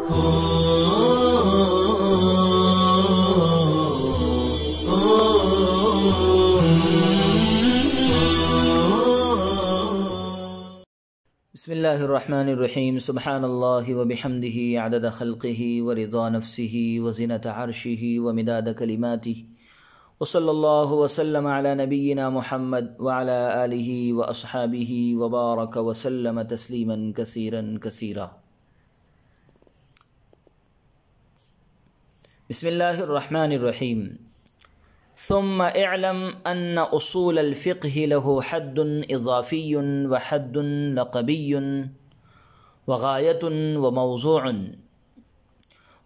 بسم اللہ الرحمن الرحیم سبحان اللہ وبحمدہ عدد خلقہ ورضا نفسہ وزنۃ عرشہ ومداد کلماتہ وصلی اللہ وسلم علی نبینا محمد وعلی آلہ واصحابہ وبارک وسلم تسلیما کثیرا کثیرا۔ بسم اللہ الرحمن الرحیم۔ ثم اعلم ان اصول الفقه له حد اضافی وحد لقبی وغایة وموضوع،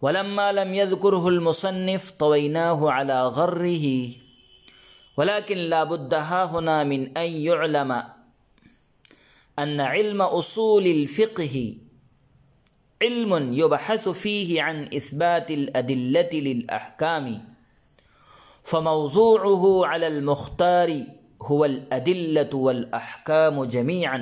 ولما لم يذكره المصنف طويناه على غره، ولكن لا بد هاهنا من ان يعلم ان علم اصول الفقه علم يبحث فيه عن اثبات الادلة للاحكام، فموضوعه على المختار هو الأدلة والأحكام جميعا،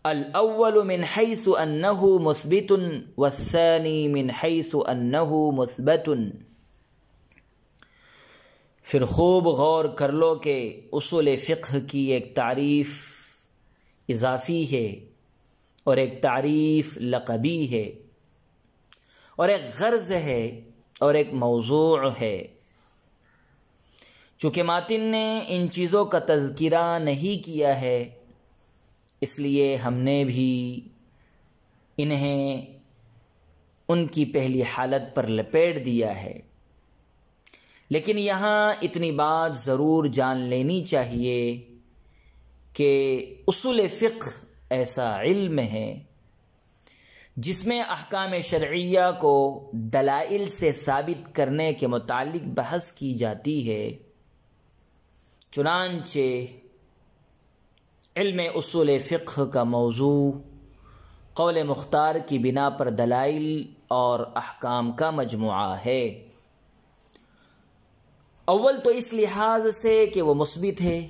الأول من حيث أنه مثبت والثاني من حيث أنه مثبت۔ پھر خوب غور کر لو کہ اصول فقہ کی ایک تعریف اضافی ہے اور ایک تعریف لقبی ہے اور ایک غرض ہے اور ایک موضوع ہے۔ چونکہ ماتن نے ان چیزوں کا تذکرہ نہیں کیا ہے، اس لیے ہم نے بھی انہیں ان کی پہلی حالت پر لپیٹ دیا ہے۔ لیکن یہاں اتنی بات ضرور جان لینی چاہیے کہ اصول فقہ ایسا علم ہے جس میں احکام شرعیہ کو دلائل سے ثابت کرنے کے متعلق بحث کی جاتی ہے۔ چنانچہ علم اصول فقہ کا موضوع قول مختار کی بنا پر دلائل اور احکام کا مجموعہ ہے۔ اول تو اس لحاظ سے کہ وہ مثبت ہے،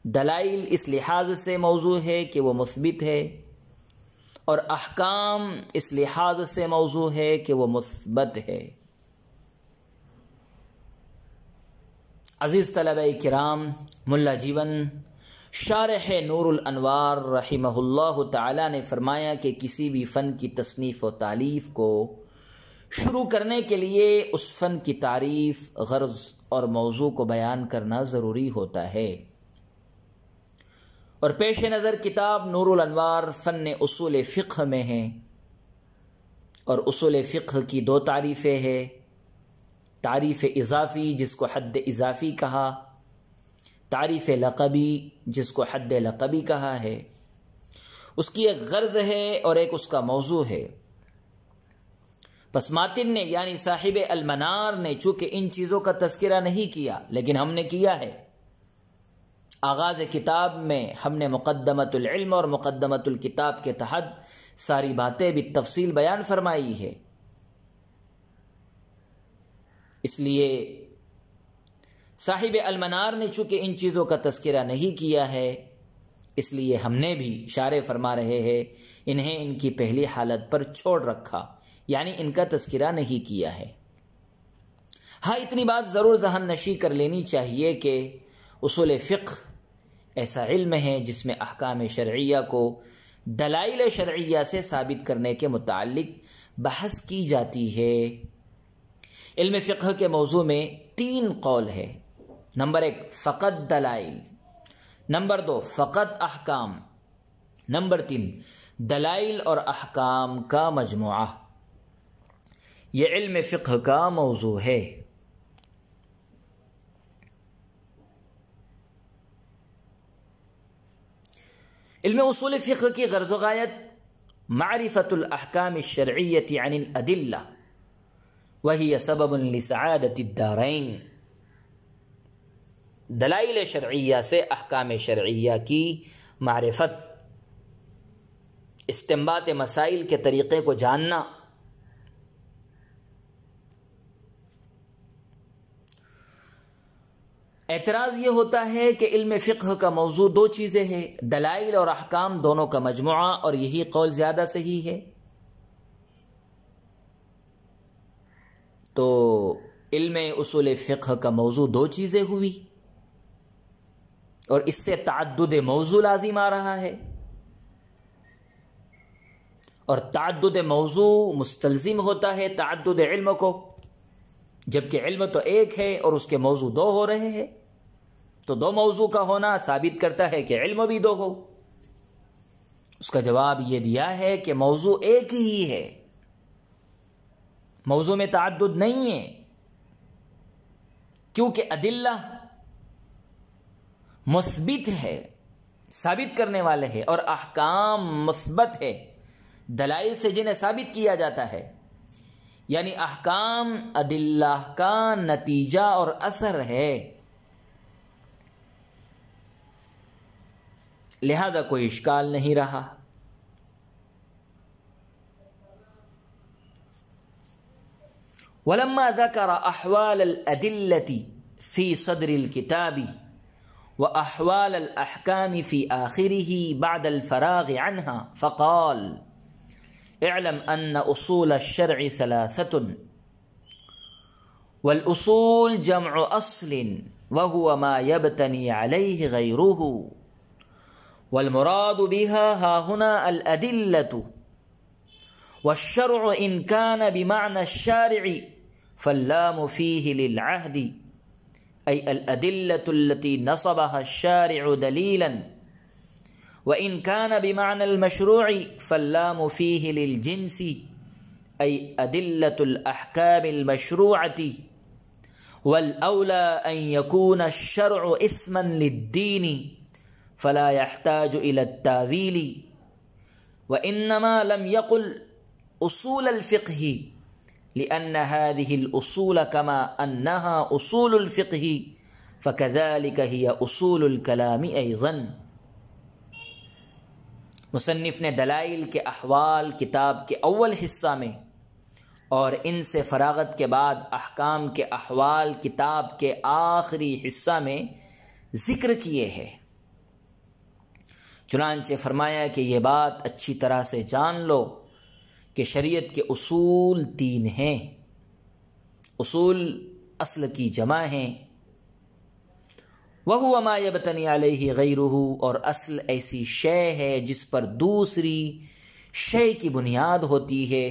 دلائل اس لحاظ سے موضوع ہے کہ وہ مثبت ہے، اور احکام اس لحاظ سے موضوع ہے کہ وہ مثبت ہے۔ عزیز طلبہ کرام، ملا جیون شارح نور الانوار رحمہ اللہ تعالی نے فرمایا کہ کسی بھی فن کی تصنیف و تالیف کو شروع کرنے کے لیے اس فن کی تعریف، غرض اور موضوع کو بیان کرنا ضروری ہوتا ہے، اور پیش نظر کتاب نور الانوار فن اصول فقہ میں ہے، اور اصول فقہ کی دو تعریفیں ہیں، تعریف اضافی جس کو حد اضافی کہا، تعریف لقبی جس کو حد لقبی کہا ہے۔ اس کی ایک غرض ہے اور ایک اس کا موضوع ہے۔ پس ماتن نے یعنی صاحب المنار نے چونکہ ان چیزوں کا تذکرہ نہیں کیا، لیکن ہم نے کیا ہے۔ آغاز کتاب میں ہم نے مقدمۃ العلم اور مقدمۃ الکتاب کے تحت ساری باتیں بالتفصیل بیان فرمائی ہے۔ اس لیے صاحب المنار نے چونکہ ان چیزوں کا تذکرہ نہیں کیا ہے، اس لیے ہم نے بھی شارح فرما رہے ہیں انہیں ان کی پہلی حالت پر چھوڑ رکھا، یعنی ان کا تذکرہ نہیں کیا ہے۔ ہاں اتنی بات ضرور ذہن نشی کر لینی چاہیے کہ اصول فقہ ایسا علم ہے جس میں احکام شرعیہ کو دلائل شرعیہ سے ثابت کرنے کے متعلق بحث کی جاتی ہے۔ علم فقہ کے موضوع میں 3 قول ہے۔ نمبر 1 فقط دلائل، نمبر 2 فقط احکام، نمبر 3 دلائل اور احکام کا مجموعہ۔ یہ علم فقہ کا موضوع ہے۔ علم اصول فقہ کی غرض و غایت معرفت الاحکام الشرعیۃ عن الادلہ وہی سبب لسعادت الدارین۔ دلائل شرعیہ سے احکام شرعیہ کی معرفت، استنباط مسائل کے طریقے کو جاننا، اعتراض یہ ہوتا ہے کہ علم فقہ کا موضوع 2 چیزیں ہیں، دلائل اور احکام دونوں کا مجموعہ، اور یہی قول زیادہ صحیح ہے۔ تو علم اصول فقہ کا موضوع دو چیزیں ہوئی، اور اس سے تعدد موضوع لازم آ رہا ہے، اور تعدد موضوع مستلزم ہوتا ہے تعدد علم کو، جبکہ علم تو ایک ہے اور اس کے موضوع دو ہو رہے ہیں، تو دو موضوع کا ہونا ثابت کرتا ہے کہ علم بھی دو ہو۔ اس کا جواب یہ دیا ہے کہ موضوع ایک ہی ہے، موضوع میں تعدد نہیں ہے، کیونکہ ادلہ مثبت ہے، ثابت کرنے والے ہیں، اور احکام مثبت ہے، دلائل سے جنہیں ثابت کیا جاتا ہے، یعنی احکام ادلہ کا نتیجہ اور اثر ہے، لہذا کوئی اشکال نہیں رہا۔ ولما ذكر احوال الادلة في صدر الكتاب واحوال الاحكام في آخره بعد الفراغ عنها فقال اعلم ان اصول الشرع ثلاثة والاصول جمع اصل وهو ما يبتني عليه غيره والمراد بها ها هنا الأدلة والشرع إن كان بمعنى الشارع فاللام فيه للعهد أي الأدلة التي نصبها الشارع دليلا، وإن كان بمعنى المشروع فاللام فيه للجنس أي أدلة الأحكام المشروعة، والأولى أن يكون الشرع اسما للدين فلا يحتاج إلى التاويل، وإنما لم يقل أصول الفقه لأن هذه الأصول كما أنها أصول الفقه فكذلك هي أصول الكلام أيضا۔ مصنف نے دلائل کے احوال کتاب کے اول حصہ میں اور ان سے فراغت کے بعد احکام کے احوال کتاب کے آخری حصہ میں ذکر کیے ہیں۔ چنانچہ فرمایا کہ یہ بات اچھی طرح سے جان لو کہ شریعت کے اصول تین ہیں، اصول اصل کی جمع ہیں، وَهُوَ مَا يَبْتَنِي عَلَيْهِ غَيْرُهُ، اور اصل ایسی شے ہے جس پر دوسری شے کی بنیاد ہوتی ہے،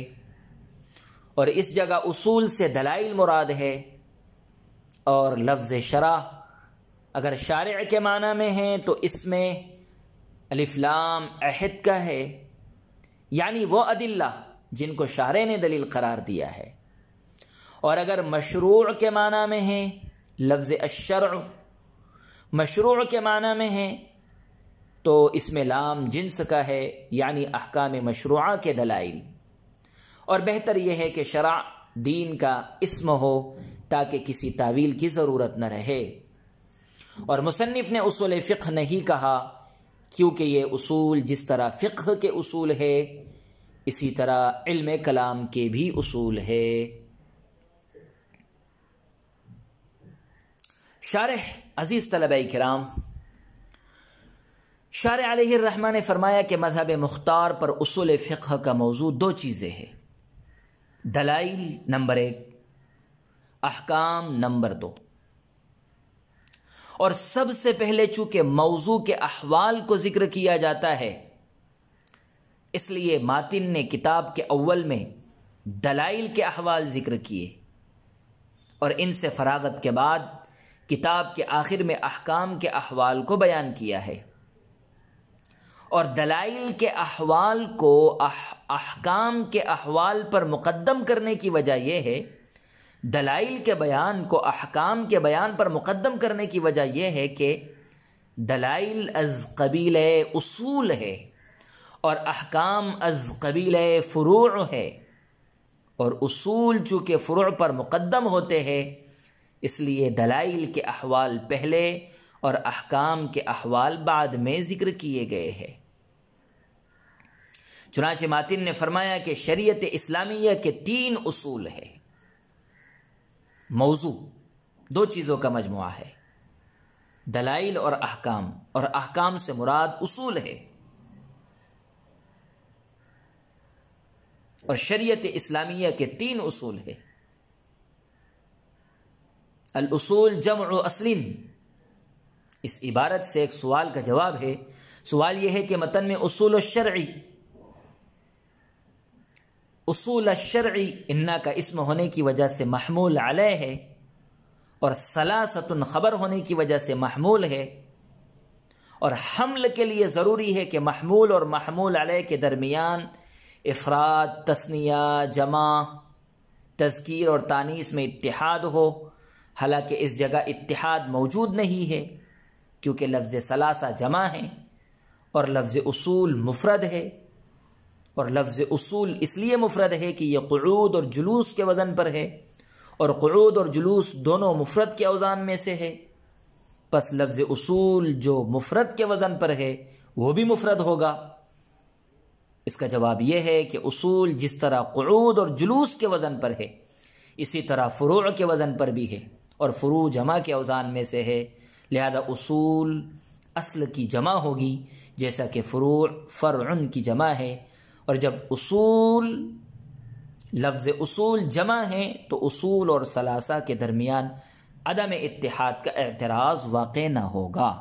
اور اس جگہ اصول سے دلائل مراد ہے، اور لفظ شرع اگر شارع کے معنی میں ہیں تو اس میں الف لام عہد کا ہے، یعنی وہ ادلہ جن کو شارع نے دلیل قرار دیا ہے، اور اگر مشروع کے معنی میں ہیں لفظ الشرع مشروع کے معنی میں ہیں تو اس میں لام جنس کا ہے، یعنی احکام مشروعہ کے دلائل، اور بہتر یہ ہے کہ شرع دین کا اسم ہو تاکہ کسی تعویل کی ضرورت نہ رہے۔ اور مصنف نے اصول فقہ نہیں کہا کیونکہ یہ اصول جس طرح فقہ کے اصول ہے اسی طرح علم کلام کے بھی اصول ہے۔ شارح عزیز طلبہ کرام، شارح علیہ الرحمہ نے فرمایا کہ مذہب مختار پر اصول فقہ کا موضوع دو چیزیں ہیں، دلائل نمبر 1، احکام نمبر 2۔ اور سب سے پہلے چونکہ موضوع کے احوال کو ذکر کیا جاتا ہے، اس لیے ماتن نے کتاب کے اول میں دلائل کے احوال ذکر کیے، اور ان سے فراغت کے بعد کتاب کے آخر میں احکام کے احوال کو بیان کیا ہے۔ اور دلائل کے احوال کو احکام کے احوال پر مقدم کرنے کی وجہ یہ ہے، دلائل کے بیان کو احکام کے بیان پر مقدم کرنے کی وجہ یہ ہے کہ دلائل از قبیل اصول ہے اور احکام از قبیل فروع ہے، اور اصول چونکہ فروع پر مقدم ہوتے ہیں اس لیے دلائل کے احوال پہلے اور احکام کے احوال بعد میں ذکر کیے گئے ہیں۔ چنانچہ ماتن نے فرمایا کہ شریعت اسلامیہ کے 3 اصول ہیں، موضوع 2 چیزوں کا مجموعہ ہے، دلائل اور احکام سے مراد اصول ہے، اور شریعت اسلامیہ کے 3 اصول ہیں، الاصول جمع اصل، اس عبارت سے ایک سوال کا جواب ہے۔ سوال یہ ہے کہ متن میں اصول الشرعی، اصول الشرعی انا کا اسم ہونے کی وجہ سے محمول علیہ ہے، اور ثلاثۃ خبر ہونے کی وجہ سے محمول ہے، اور حمل کے لیے ضروری ہے کہ محمول اور محمول علیہ کے درمیان افراد، تثنیہ، جمع، تذکیر اور تانیث میں اتحاد ہو، حالانکہ اس جگہ اتحاد موجود نہیں ہے کیونکہ لفظ ثلاثہ جمع ہے اور لفظ اصول مفرد ہے، اور لفظ اصول اس لیے مفرد ہے کہ یہ قعود اور جلوس کے وزن پر ہے، اور قعود اور جلوس دونوں مفرد کے اوزان میں سے ہے، پس لفظ اصول جو مفرد کے وزن پر ہے وہ بھی مفرد ہوگا۔ اس کا جواب یہ ہے کہ اصول جس طرح قعود اور جلوس کے وزن پر ہے اسی طرع فروع کے وزن پر بھی ہے، اور فروع جمع کے اوزان میں سے ہے، لہذا اصول اصل کی جمع ہوگی جیسا کہ فروع فرع کی جمع ہے، اور جب اصول لفظ اصول جمع ہیں تو اصول اور ثلاثہ کے درمیان عدم اتحاد کا اعتراض واقع نہ ہوگا۔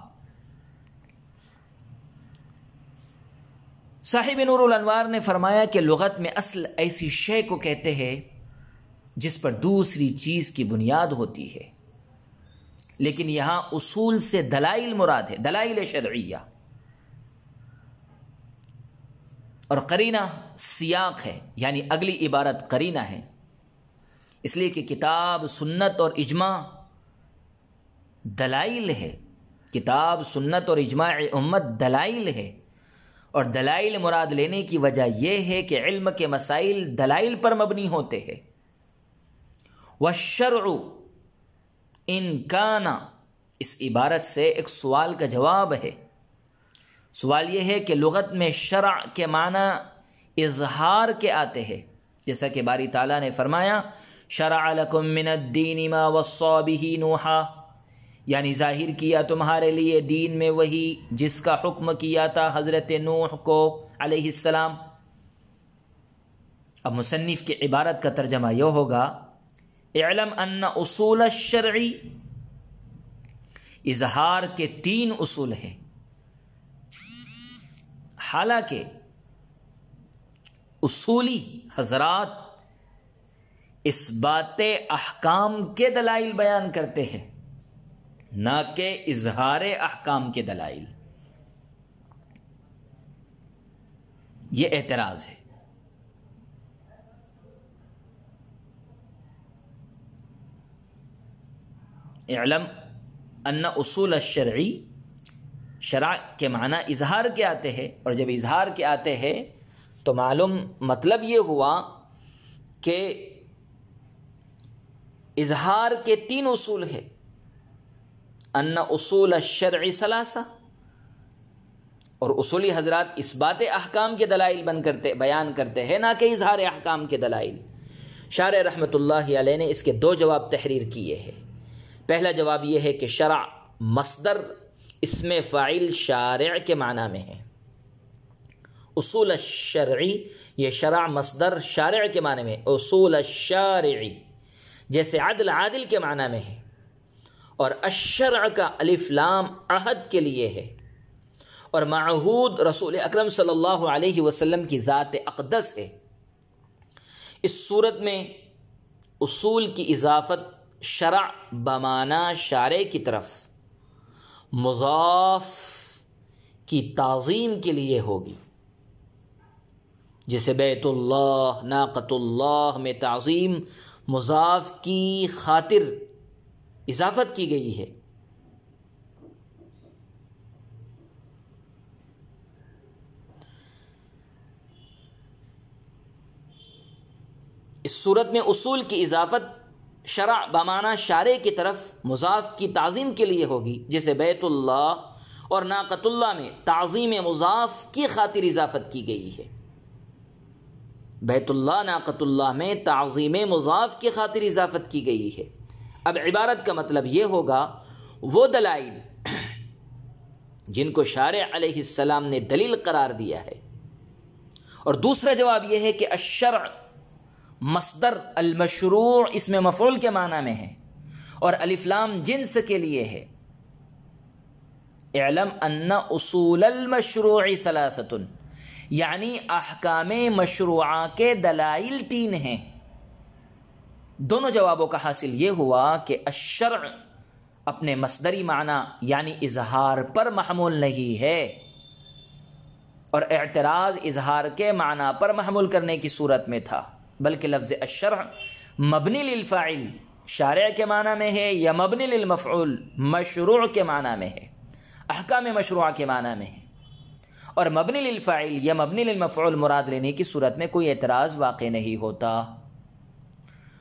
صاحب نور الانوار نے فرمایا کہ لغت میں اصل ایسی شے کو کہتے ہیں جس پر دوسری چیز کی بنیاد ہوتی ہے، لیکن یہاں اصول سے دلائل مراد ہے، دلائل شرعیہ، اور قرینہ سیاق ہے، یعنی اگلی عبارت قرینہ ہے، اس لیے کہ کتاب، سنت اور اجماع دلائل ہے، کتاب، سنت اور اجماع امت دلائل ہے، اور دلائل مراد لینے کی وجہ یہ ہے کہ علم کے مسائل دلائل پر مبنی ہوتے ہیں۔ والشرع ان کان، اس عبارت سے ایک سوال کا جواب ہے۔ سوال یہ ہے کہ لغت میں شرع کے معنی اظہار کے آتے ہیں، جیسا کہ باری تعالیٰ نے فرمایا شرع لکم من الدین ما وصى به نوحا، یعنی ظاہر کیا تمہارے لیے دین میں وہی جس کا حکم کیا تھا حضرت نوح کو علیہ السلام۔ اب مصنف کی عبارت کا ترجمہ یہ ہوگا اعلم ان اصول الشرعی، اظہار کے 3 اصول ہیں، حالانکہ اصولی حضرات اس بات احکام کے دلائل بیان کرتے ہیں، نہ کہ اظہار احکام کے دلائل۔ یہ اعتراض ہے۔ اعلم ان اصول الشرعی، شرع کے معنی اظہار کے آتے ہیں، اور جب اظہار کے آتے ہیں تو معلوم مطلب یہ ہوا کہ اظہار کے 3 اصول ہیں، ان اصول الشرع ثلاثہ، اور اصولی حضرات اس بات احکام کے دلائل بیان کرتے ہیں، نہ کہ اظہار احکام کے دلائل۔ شارح رحمۃ اللہ علیہ نے اس کے 2 جواب تحریر کیے ہیں۔ پہلا جواب یہ ہے کہ شرع مصدر اسم فاعل شارع کے معنی میں ہے، اصول الشرعی یہ شرع مصدر شارع کے معنی میں، اصول الشارعی جیسے عدل عادل کے معنی میں ہے، اور الشرع کا الف لام عہد کے لیے ہے، اور معہود رسول اکرم صلی اللہ علیہ وسلم کی ذات اقدس ہے۔ اس صورت میں اصول کی اضافت شرع بمعنی شارع کی طرف مضاف کی تعظیم کے لیے ہوگی، جیسے بیت اللہ، ناقۃ اللہ میں تعظیم مضاف کی خاطر اضافت کی گئی ہے۔ اس صورت میں اصول کی اضافت شرع بمعنی شارع کی طرف مضاف کی تعظیم کے لیے ہوگی، جیسے بیت اللہ اور ناقۃ اللہ میں تعظیم مضاف کی خاطر اضافت کی گئی ہے۔ بیت اللہ، ناقۃ اللہ میں تعظیم مضاف کی خاطر اضافت کی گئی ہے۔ اب عبارت کا مطلب یہ ہوگا وہ دلائل جن کو شارع علیہ السلام نے دلیل قرار دیا ہے، اور دوسرا جواب یہ ہے کہ الشرع مصدر المشروع اسم مفعول کے معنی میں ہے، اور الف لام جنس کے لیے ہے۔ اعلم ان اصول المشروع ثلاثۃ، یعنی احکام مشروعہ کے دلائل 3 ہیں۔ دونوں جوابوں کا حاصل یہ ہوا کہ الشرع اپنے مصدری معنی یعنی اظہار پر محمول نہیں ہے، اور اعتراض اظہار کے معنی پر محمول کرنے کی صورت میں تھا، بلکہ لفظ الشرع مبنی للفاعل شارع کے معنی میں ہے یا مبنی للمفعول مشروع کے معنی میں ہے، احکام مشروعہ کے معنی میں ہے، اور مبنی للفاعل یا مبنی للمفعول مراد لینے کی صورت میں کوئی اعتراض واقع نہیں ہوتا۔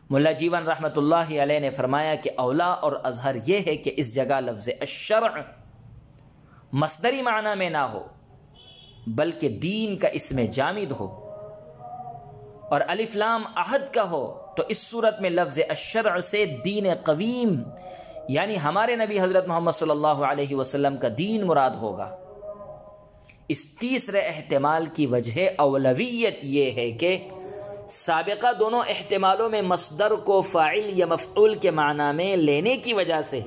ملا جیون رحمۃ اللہ علیہ نے فرمایا کہ اولا اور اظہر یہ ہے کہ اس جگہ لفظ الشرع مصدری معنی میں نہ ہو بلکہ دین کا اسم جامد ہو، اور الف لام عہد کا ہو، تو اس صورت میں لفظ الشرع سے دین قویم یعنی ہمارے نبی حضرت محمد صلی اللہ علیہ وسلم کا دین مراد ہوگا۔ اس تیسرے احتمال کی وجہ اولویت یہ ہے کہ سابقہ دونوں احتمالوں میں مصدر کو فاعل یا مفعول کے معنی میں لینے کی وجہ سے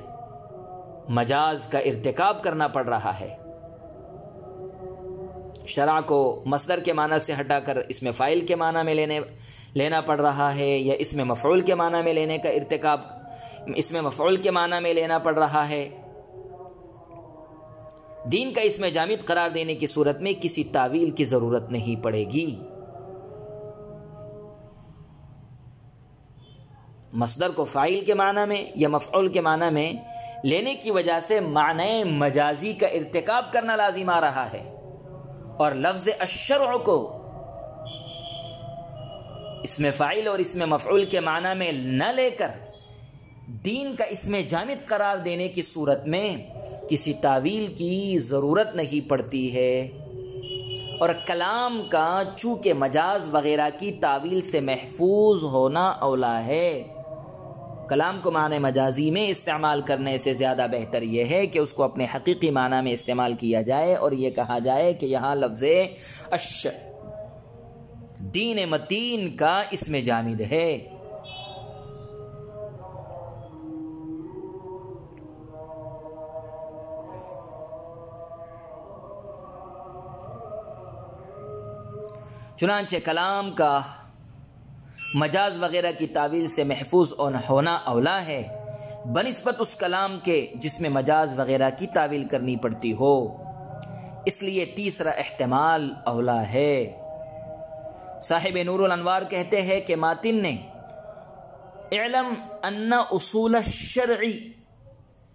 مجاز کا ارتکاب کرنا پڑ رہا ہے۔ شرع کو مصدر کے معنی سے ہٹا کر اس میں فاعل کے معنی میں لینا پڑ رہا ہے، یا اس میں مفعول کے معنی میں لینے کا ارتکاب اس میں مفعول کے معنی میں لینا پڑ رہا ہے۔ دین کا اسم جامد قرار دینے کی صورت میں کسی تعویل کی ضرورت نہیں پڑے گی۔ مصدر کو فاعل کے معنی میں یا مفعول کے معنی میں لینے کی وجہ سے معنی مجازی کا ارتکاب کرنا لازم آ رہا ہے، اور لفظ الشرع کو اسم فاعل اور اسم مفعول کے معنی میں نہ لے کر دین کا اسم جامد قرار دینے کی صورت میں کسی تعویل کی ضرورت نہیں پڑتی ہے، اور کلام کا چونکہ مجاز وغیرہ کی تعویل سے محفوظ ہونا اولا ہے۔ کلام کو معنی مجازی میں استعمال کرنے سے زیادہ بہتر یہ ہے کہ اس کو اپنے حقیقی معنی میں استعمال کیا جائے، اور یہ کہا جائے کہ یہاں لفظ دین متین کا اسم جامد ہے۔ چنانچہ کلام کا مجاز وغیرہ کی تعویل سے محفوظ ہونا اولا ہے بنسبت اس کلام کے جس میں مجاز وغیرہ کی تعویل کرنی پڑتی ہو، اس لیے تیسرا احتمال اولا ہے۔ صاحب نور الانوار کہتے ہیں کہ ماتن نے اعلم ان اصول الشرع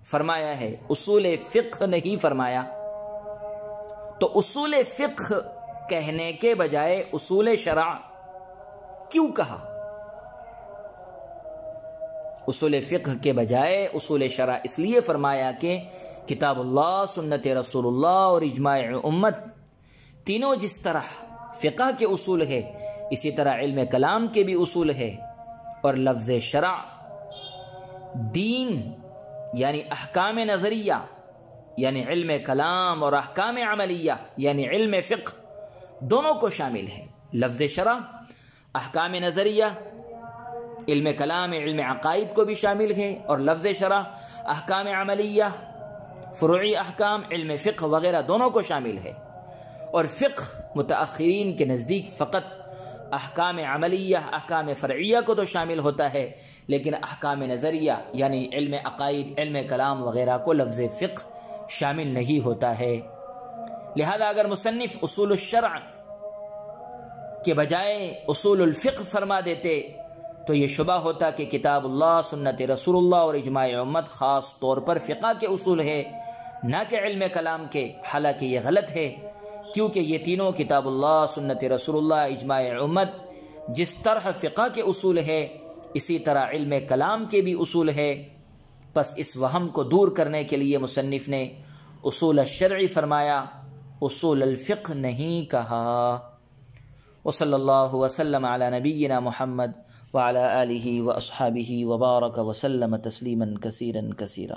فرمایا ہے، اصول فقہ نہیں فرمایا، تو اصول فقہ کہنے کے بجائے اصول شرع کیوں کہا؟ اصول فقہ کے بجائے اصول شرع اس لیے فرمایا کہ کتاب اللہ، سنت رسول اللہ اور اجماع امت تینوں جس طرح فقہ کے اصول ہے، اسی طرح علم کلام کے بھی اصول ہے، اور لفظ شرع دین یعنی احکام نظریہ یعنی علم کلام اور احکام عملیہ یعنی علم فقہ دونوں کو شامل ہے۔ لفظ شرع احکام نظریہ علم کلام علم عقائد کو بھی شامل ہے، اور لفظ شرع احکام عملیہ فروعی احکام علم فقہ وغیرہ دونوں کو شامل ہے، اور فقہ متأخرین کے نزدیک فقط احکام عملیہ احکام فرعیہ کو تو شامل ہوتا ہے، لیکن احکام نظریہ یعنی علم عقائد علم کلام وغیرہ کو لفظ فقہ شامل نہیں ہوتا ہے۔ لہذا اگر مصنف اصول الشرع کے بجائے اصول الفقہ فرما دیتے تو یہ شبہ ہوتا کہ کتاب اللہ، سنت رسول اللہ اور اجماع امت خاص طور پر فقہ کے اصول ہے، نہ کہ علم کلام کے، حالانکہ یہ غلط ہے، کیونکہ یہ تینوں کتاب اللہ، سنت رسول اللہ، اجماع امت جس طرح فقہ کے اصول ہے اسی طرح علم کلام کے بھی اصول ہے۔ پس اس وہم کو دور کرنے کے لیے مصنف نے اصول الشرع فرمایا، اصول الفقہ نہیں کہا۔ وصلی اللہ وسلم علی نبینا محمد وعلی آلہ واصحابہ وبارک وسلم تسلیما کثیرا کثیرا۔